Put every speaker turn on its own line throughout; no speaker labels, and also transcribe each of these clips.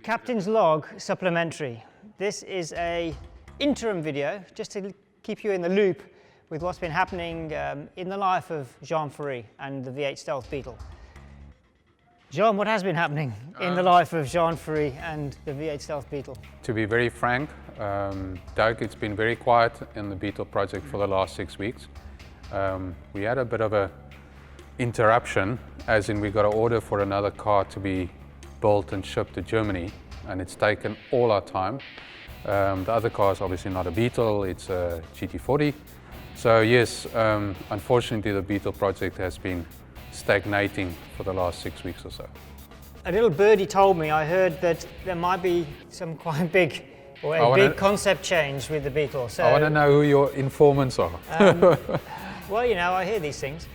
Captain's Log Supplementary. This is a interim video just to keep you in the loop with what's been happening in the life of Jean-Ferry and the V8 Stealth Beetle. Jean, what has been happening in the life of Jean-Ferry and the V8 Stealth Beetle?
To be very frank, Doug, it's been very quiet in the Beetle project for the last 6 weeks. We had a bit of a interruption, as in we got an order for another car to be built and shipped to Germany, and it's taken all our time. The other car is obviously not a Beetle, it's a GT40. So yes, unfortunately the Beetle project has been stagnating for the last 6 weeks or so.
A little birdie told me, I heard that there might be some quite big, or a big concept change with the Beetle. So,
I want to know who your informants are.
Well, you know, I hear these things.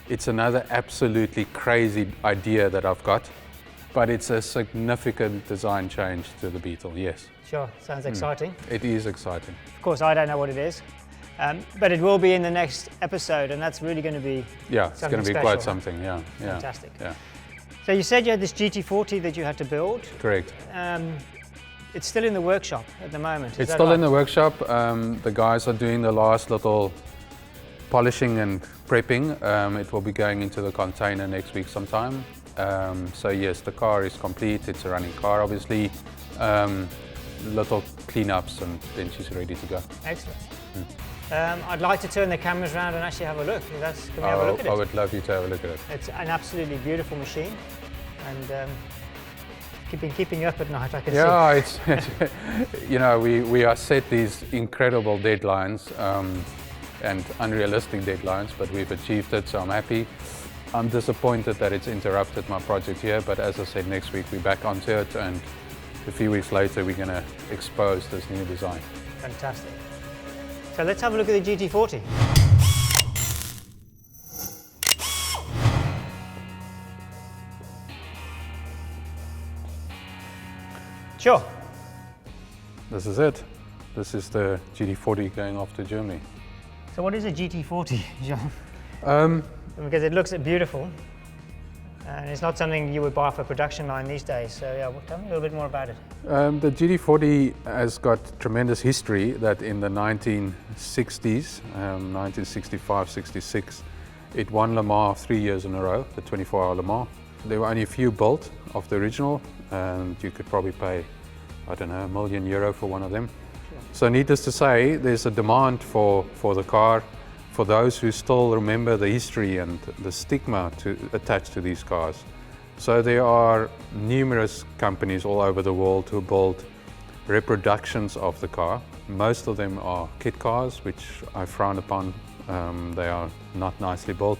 It's another absolutely crazy idea that I've got, but it's a significant design change to the Beetle, yes.
Sure, sounds exciting.
It is exciting.
Of course, I don't know what it is, but it will be in the next episode, and that's really going to be
it's going to be
special.
quite something, yeah.
Fantastic.
Yeah.
So you said you had this GT40 that you had to build.
Correct.
It's still in the workshop at the moment.
It's still in the workshop. The guys are doing the last little polishing and prepping. It will be going into the container next week sometime. So yes, the car is complete. It's a running car, obviously. Little cleanups, and then she's ready to go.
Excellent. I'd like to turn the cameras around and actually have a look. Can we have a look at it?
I would love you to have a look at it.
It's an absolutely beautiful machine, and keeping you up at night, I can see.
Yeah, it's you know, we are set these incredible deadlines and unrealistic deadlines, but we've achieved it, so I'm happy. I'm disappointed that it's interrupted my project here, but as I said, next week we're back onto it, and a few weeks later we're going to expose this new design.
Fantastic. So let's have a look at the GT40. Sure.
This is it. This is the GT40 going off to Germany.
So what is a GT40, Jean? Because it looks beautiful, and it's not something you would buy for a production line these days. So yeah, tell me a little bit more about it.
The GT40 has got tremendous history. That in the 1960s, 1965, 66, it won Le Mans 3 years in a row, the 24-hour Le Mans. There were only a few built of the original, and you could probably pay, I don't know, €1 million for one of them. Sure. So needless to say, there's a demand for the car, for those who still remember the history and the stigma attached to these cars. So there are numerous companies all over the world who build reproductions of the car. Most of them are kit cars, which I frown upon. They are not nicely built.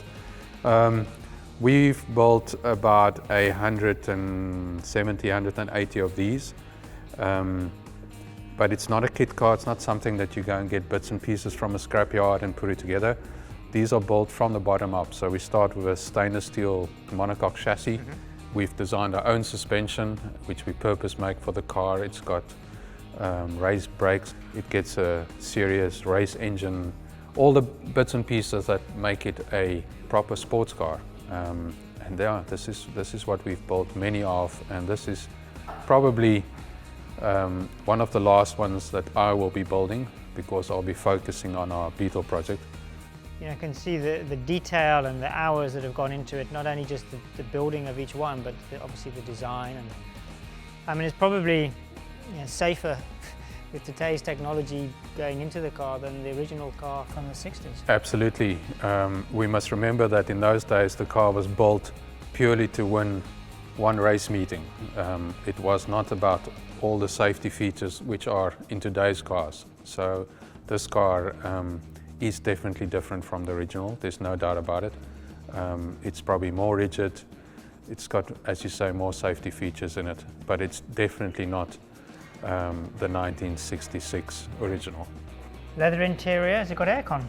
We've built about 170, 180 of these. But it's not a kit car, it's not something that you go and get bits and pieces from a scrapyard and put it together. These are built from the bottom up. So we start with a stainless steel monocoque chassis. We've designed our own suspension, which we purpose make for the car. It's got raised brakes, it gets a serious race engine, all the bits and pieces that make it a proper sports car. And yeah, this is what we've built many of, and this is probably one of the last ones that I will be building, because I'll be focusing on our Beetle project.
You know, I can see the detail and the hours that have gone into it, not only just the building of each one, but obviously the design. And I mean, it's probably safer with today's technology going into the car than the original car from the 60s.
Absolutely. We must remember that in those days the car was built purely to win one race meeting. It was not about all the safety features which are in today's cars. So this car is definitely different from the original, there's no doubt about it. It's probably more rigid, it's got, as you say, more safety features in it, but it's definitely not the 1966 original.
Leather interior, has it got aircon?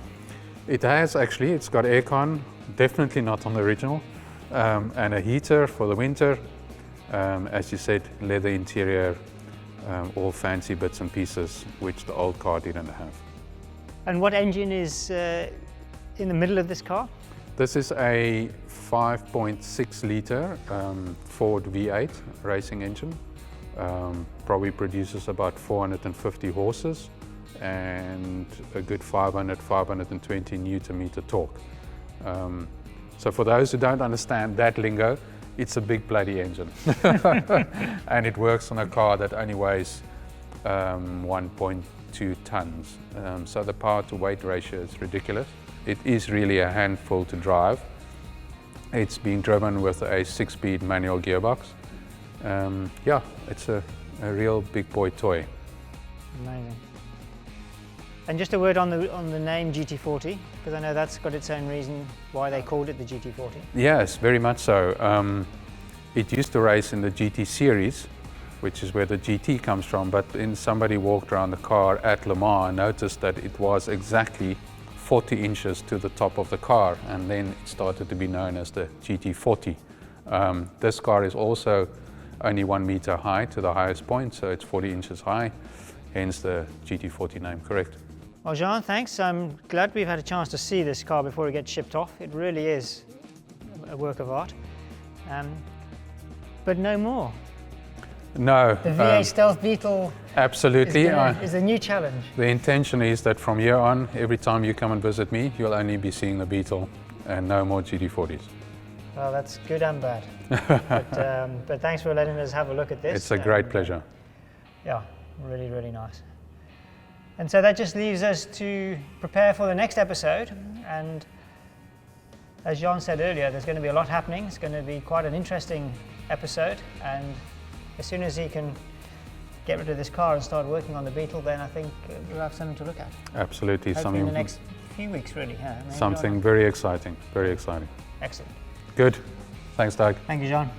It has actually, it's got aircon, definitely not on the original, and a heater for the winter. As you said, leather interior, all fancy bits and pieces which the old car didn't have.
And what engine is in the middle of this car?
This is a 5.6 litre Ford V8 racing engine. Probably produces about 450 horses and a good 520 Newton meter torque. So for those who don't understand that lingo, it's a big bloody engine. And it works on a car that only weighs 1.2 tons. So the power to weight ratio is ridiculous. It is really a handful to drive. It's being driven with a 6-speed manual gearbox. Yeah, it's a real big boy toy.
Amazing. And just a word on the name GT40, because I know that's got its own reason why they called it the GT40.
Yes, very much so. It used to race in the GT series, which is where the GT comes from, but then somebody walked around the car at Le Mans and noticed that it was exactly 40 inches to the top of the car, and then it started to be known as the GT40. This car is also only 1 meter high to the highest point, so it's 40 inches high, hence the GT40 name, correct.
Well, Jean, thanks. I'm glad we've had a chance to see this car before it gets shipped off. It really is a work of art. But no more.
No.
The V8 Stealth Beetle
absolutely
is a new challenge.
The intention is that from here on, every time you come and visit me, you'll only be seeing the Beetle and no more GT40s.
Well, that's good and bad. but thanks for letting us have a look at this.
It's a great pleasure.
Yeah, really, really nice. And so that just leaves us to prepare for the next episode. And as Jean said earlier, there's going to be a lot happening. It's going to be quite an interesting episode. And as soon as he can get rid of this car and start working on the Beetle, then I think we'll have something to look at.
Absolutely.
Hopefully in the next few weeks, really. Yeah,
something very exciting, very exciting.
Excellent.
Good. Thanks, Doug.
Thank you, John.